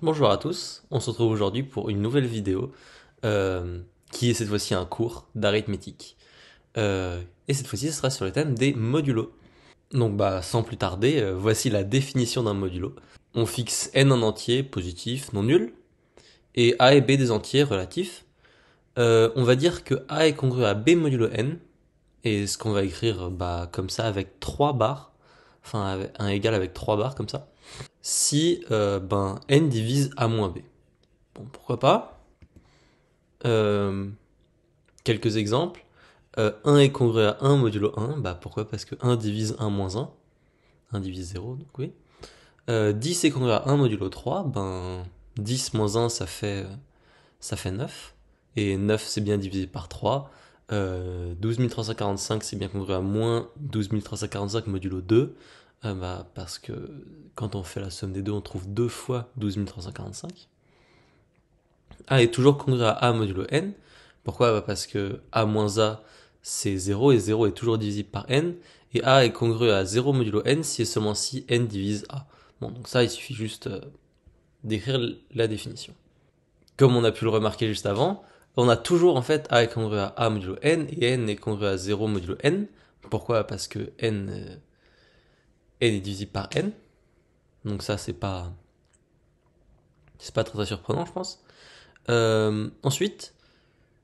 Bonjour à tous, on se retrouve aujourd'hui pour une nouvelle vidéo qui est cette fois-ci un cours d'arithmétique. Et cette fois-ci, ce sera sur le thème des modulos. Donc sans plus tarder, voici la définition d'un modulo. On fixe n en entier positif, non nul, et a et b des entiers relatifs. On va dire que a est congru à b modulo n, et ce qu'on va écrire comme ça avec 3 barres, enfin un égal avec 3 barres comme ça, si n divise a moins b. Bon, pourquoi pas. Euh, Quelques exemples. 1 est congru à 1 modulo 1. Pourquoi? Parce que 1 divise 1 moins 1. 1 divise 0, donc oui. 10 est congru à 1 modulo 3. 10 moins 1, ça fait 9. Et 9, c'est bien divisé par 3. 12 345, c'est bien congru à moins 12 345 modulo 2. Parce que quand on fait la somme des deux, on trouve 2 fois 12 345. A est toujours congru à A modulo n. Pourquoi? Parce que A moins A, c'est 0, et 0 est toujours divisible par n, et A est congru à 0 modulo n si et seulement si n divise A. Bon, donc ça, il suffit juste d'écrire la définition. Comme on a pu le remarquer juste avant, on a toujours en fait A est congru à A modulo n, et n est congru à 0 modulo n. Pourquoi? Parce que n est divisible par n. Donc ça, c'est pas très surprenant, je pense. Ensuite,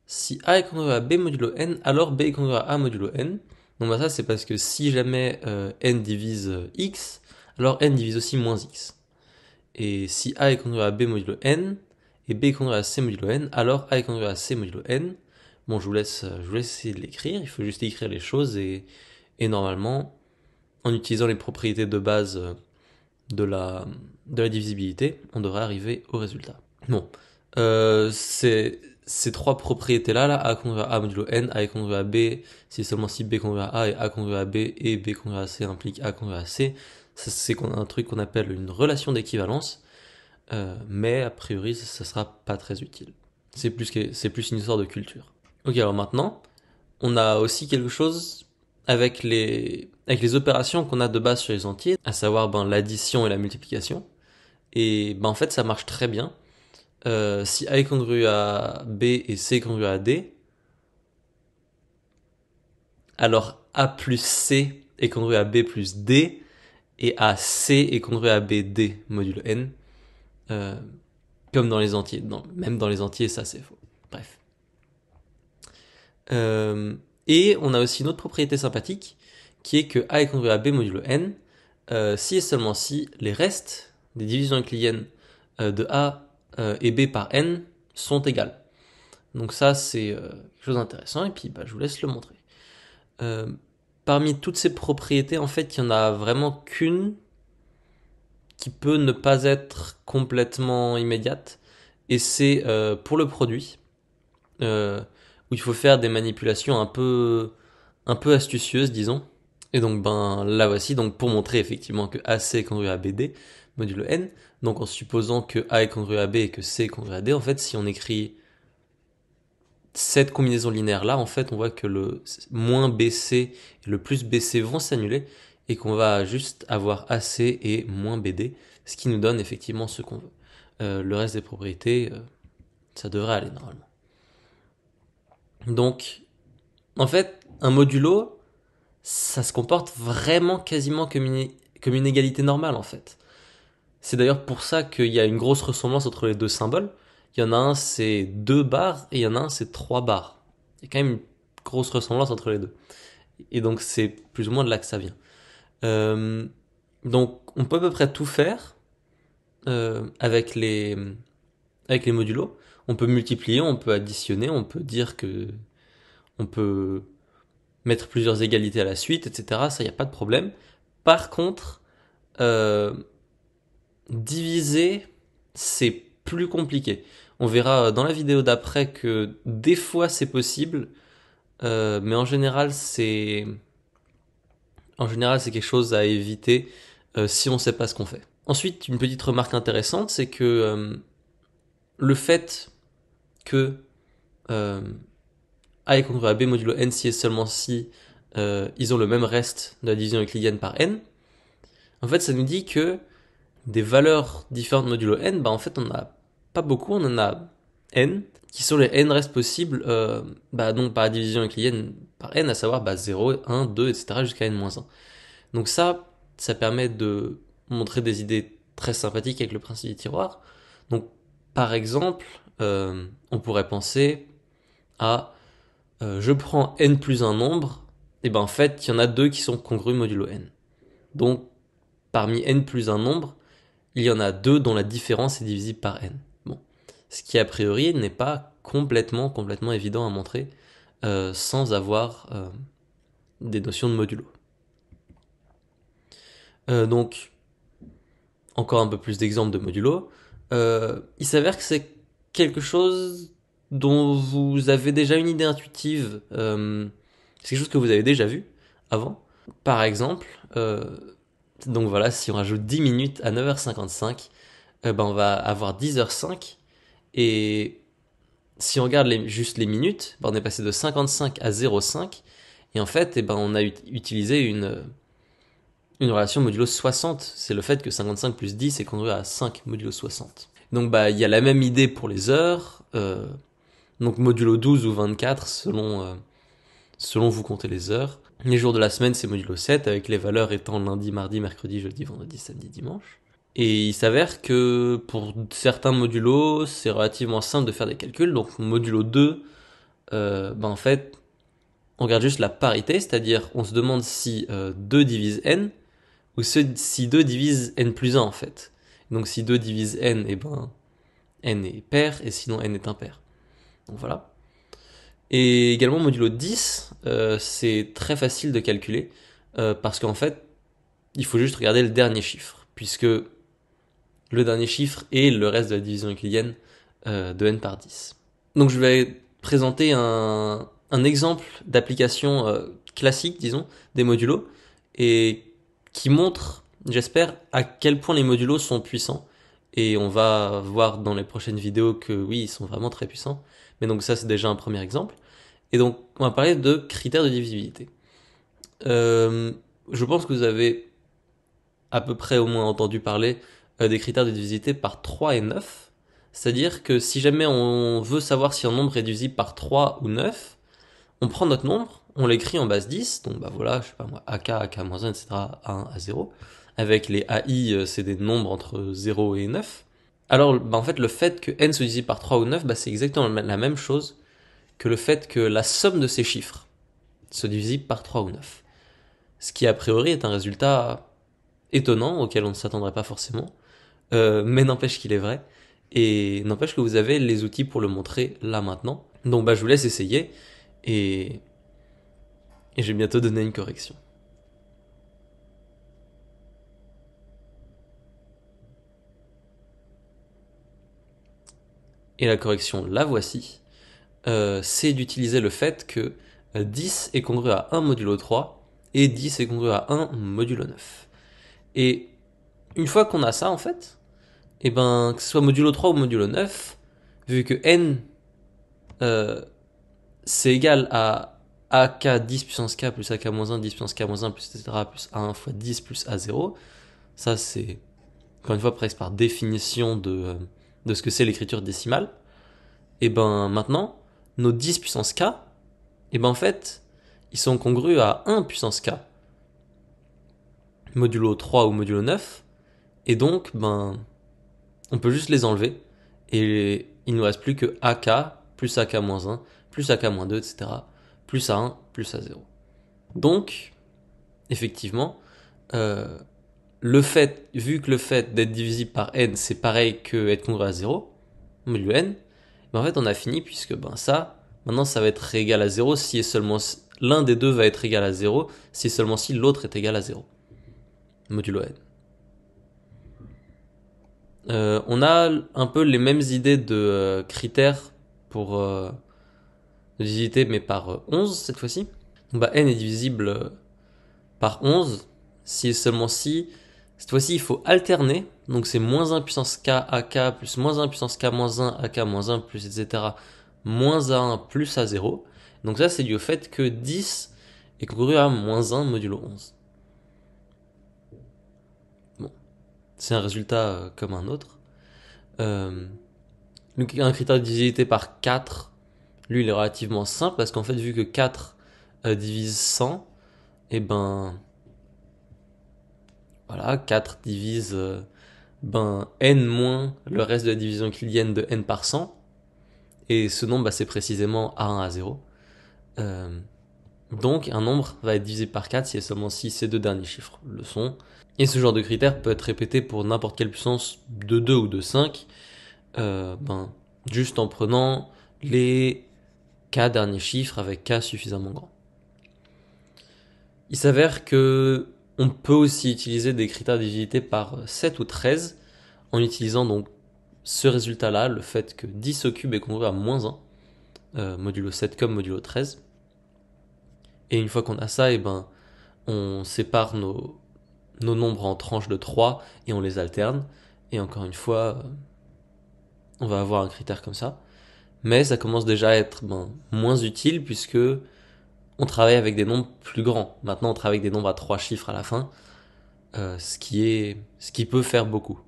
si A est congru à B modulo n, alors B est congru à A modulo n. Donc ça, c'est parce que si jamais n divise x, alors n divise aussi moins x. Et si A est congru à B modulo n, et B est congru à C modulo n, alors A est congru à C modulo n. Bon, je vous laisse essayer de l'écrire, il faut juste écrire les choses, et normalement, en utilisant les propriétés de base de la divisibilité, on devrait arriver au résultat. Bon, ces trois propriétés-là, A congru à A modulo n, A est congru à B, si seulement si B congru à A et A congru à B, et B congru à C implique A congru à C, c'est un truc qu'on appelle une relation d'équivalence, mais a priori ça sera pas très utile. C'est plus une histoire de culture. Ok, alors maintenant, on a aussi quelque chose avec les opérations qu'on a de base sur les entiers, à savoir l'addition et la multiplication. Et en fait, ça marche très bien. Si A est congru à B et C est congru à D, alors A plus C est congru à B plus D, et AC est congru à BD modulo N, euh, comme dans les entiers. Non, même dans les entiers, ça c'est faux. Bref. Euh, et on a aussi une autre propriété sympathique, qui est que A est congru à B modulo N, si et seulement si les restes des divisions euclidiennes de A et B par N sont égales. Donc ça, c'est quelque chose d'intéressant, et puis je vous laisse le montrer. Euh, Parmi toutes ces propriétés, en fait, il n'y en a vraiment qu'une qui peut ne pas être complètement immédiate, et c'est pour le produit, où il faut faire des manipulations un peu astucieuses, disons. Et donc la voici, donc pour montrer effectivement que AC est congru à BD, modulo N, donc en supposant que A est congru à B et que C est congru à D, en fait, si on écrit cette combinaison linéaire là, en fait, on voit que le moins BC et le plus BC vont s'annuler, et qu'on va juste avoir AC et moins BD, ce qui nous donne effectivement ce qu'on veut. Le reste des propriétés, ça devrait aller normalement. Donc, en fait, un modulo, ça se comporte vraiment quasiment comme une égalité normale, en fait. C'est d'ailleurs pour ça qu'il y a une grosse ressemblance entre les deux symboles. Il y en a un, c'est 2 barres, et il y en a un, c'est 3 barres. Il y a quand même une grosse ressemblance entre les deux. Et donc, c'est plus ou moins de là que ça vient. Euh, donc, on peut à peu près tout faire avec les modulos. On peut multiplier, on peut additionner, on peut dire que on peut mettre plusieurs égalités à la suite, etc. Ça, il n'y a pas de problème. Par contre, euh, diviser, c'est plus compliqué. On verra dans la vidéo d'après que des fois c'est possible, mais en général c'est quelque chose à éviter si on ne sait pas ce qu'on fait. Ensuite, une petite remarque intéressante, c'est que le fait que euh, A est congru à B modulo n si et seulement si ils ont le même reste de la division euclidienne par n, en fait ça nous dit que des valeurs différentes modulo n, bah en fait on n'a pas beaucoup, on en a n, qui sont les n restes possibles, donc par la division euclidienne par n, à savoir 0, 1, 2, etc. jusqu'à n-1. Donc ça permet de montrer des idées très sympathiques avec le principe du tiroir. Donc par exemple, on pourrait penser à je prends n plus un nombre, et ben en fait il y en a deux qui sont congrus modulo n. Donc parmi n plus un nombre, il y en a deux dont la différence est divisible par n. Bon, ce qui a priori n'est pas complètement évident à montrer sans avoir des notions de modulo. Donc, encore un peu plus d'exemples de modulo. Il s'avère que c'est quelque chose dont vous avez déjà une idée intuitive. C'est quelque chose que vous avez déjà vu avant. Par exemple, donc voilà, si on rajoute 10 minutes à 9h55, on va avoir 10h05. Et si on regarde juste les minutes, on est passé de 55 à 0,5. Et en fait, on a utilisé une relation modulo 60. C'est le fait que 55 plus 10 est congru à 5 modulo 60. Donc il y a la même idée pour les heures. Donc modulo 12 ou 24 selon vous comptez les heures. Les jours de la semaine, c'est modulo 7, avec les valeurs étant lundi, mardi, mercredi, jeudi, vendredi, samedi, dimanche. Et il s'avère que pour certains modulos, c'est relativement simple de faire des calculs. Donc modulo 2, en fait, on regarde juste la parité, c'est-à-dire on se demande si 2 divise n, ou si 2 divise n plus 1 en fait. Donc si 2 divise n, n est pair, et sinon n est impair. Donc voilà. Et également modulo 10, c'est très facile de calculer, parce qu'en fait, il faut juste regarder le dernier chiffre, puisque le dernier chiffre est le reste de la division euclidienne de n par 10. Donc je vais présenter un exemple d'application classique, disons, des modulos, et qui montre, j'espère, à quel point les modulos sont puissants. Et on va voir dans les prochaines vidéos que oui, ils sont vraiment très puissants. Mais donc ça, c'est déjà un premier exemple. Et donc, on va parler de critères de divisibilité. Je pense que vous avez à peu près au moins entendu parler des critères de divisibilité par 3 et 9. C'est-à-dire que si jamais on veut savoir si un nombre est divisible par 3 ou 9, on prend notre nombre, on l'écrit en base 10, donc voilà, je sais pas moi, AK, AK-1, etc., 1 à 0, avec les AI, c'est des nombres entre 0 et 9. Alors, en fait, le fait que n se divise par 3 ou 9, c'est exactement la même chose que le fait que la somme de ces chiffres se divise par 3 ou 9. Ce qui, a priori, est un résultat étonnant, auquel on ne s'attendrait pas forcément, mais n'empêche qu'il est vrai, et n'empêche que vous avez les outils pour le montrer là maintenant. Donc je vous laisse essayer, et je vais bientôt donner une correction. Et la correction, la voici. C'est d'utiliser le fait que 10 est congru à 1 modulo 3 et 10 est congru à 1 modulo 9. Et une fois qu'on a ça, en fait, que ce soit modulo 3 ou modulo 9, vu que n c'est égal à AK 10 puissance K plus AK moins 1, 10 puissance K moins 1 plus etc. plus A1 fois 10 plus A0, ça c'est, encore une fois, presque par définition de ce que c'est l'écriture décimale. Et maintenant, nos 10 puissance K, en fait, ils sont congrus à 1 puissance K, modulo 3 ou modulo 9, et donc, on peut juste les enlever, et il ne nous reste plus que AK plus AK moins 1, plus AK moins 2, etc., plus A1, plus A0. Donc, effectivement, vu que le fait d'être divisible par n, c'est pareil que être congru à 0, modulo n, en fait, on a fini, puisque maintenant, ça va être égal à 0 si et seulement l'un des deux va être égal à 0, si et seulement si l'autre est égal à 0. Modulo n. On a un peu les mêmes idées de critères pour de divisivité, mais par 11 cette fois-ci. Donc n est divisible par 11 si et seulement si. Cette fois-ci, il faut alterner. Donc c'est moins 1 puissance k AK plus moins 1 puissance k moins 1 AK moins 1 plus etc. moins 1 plus A0. Donc ça, c'est dû au fait que 10 est congru à moins 1 modulo 11. Bon. c'est un résultat comme un autre. Un critère de divisibilité par 4, lui, il est relativement simple parce qu'en fait, vu que 4 divise 100, et ben voilà, 4 divise n moins le reste de la division euclidienne de n par 100. Et ce nombre, c'est précisément A1, A0. Donc, un nombre va être divisé par 4 si et seulement si ces deux derniers chiffres le sont. Et ce genre de critère peut être répété pour n'importe quelle puissance de 2 ou de 5, juste en prenant les k derniers chiffres avec k suffisamment grand. Il s'avère que on peut aussi utiliser des critères de divisibilité par 7 ou 13 en utilisant donc ce résultat-là, le fait que 10 au cube est congrue à moins 1, modulo 7 comme modulo 13. Et une fois qu'on a ça, on sépare nos nombres en tranches de 3 et on les alterne. Et encore une fois, on va avoir un critère comme ça. Mais ça commence déjà à être moins utile puisque on travaille avec des nombres plus grands. Maintenant, on travaille avec des nombres à 3 chiffres à la fin, ce qui peut faire beaucoup.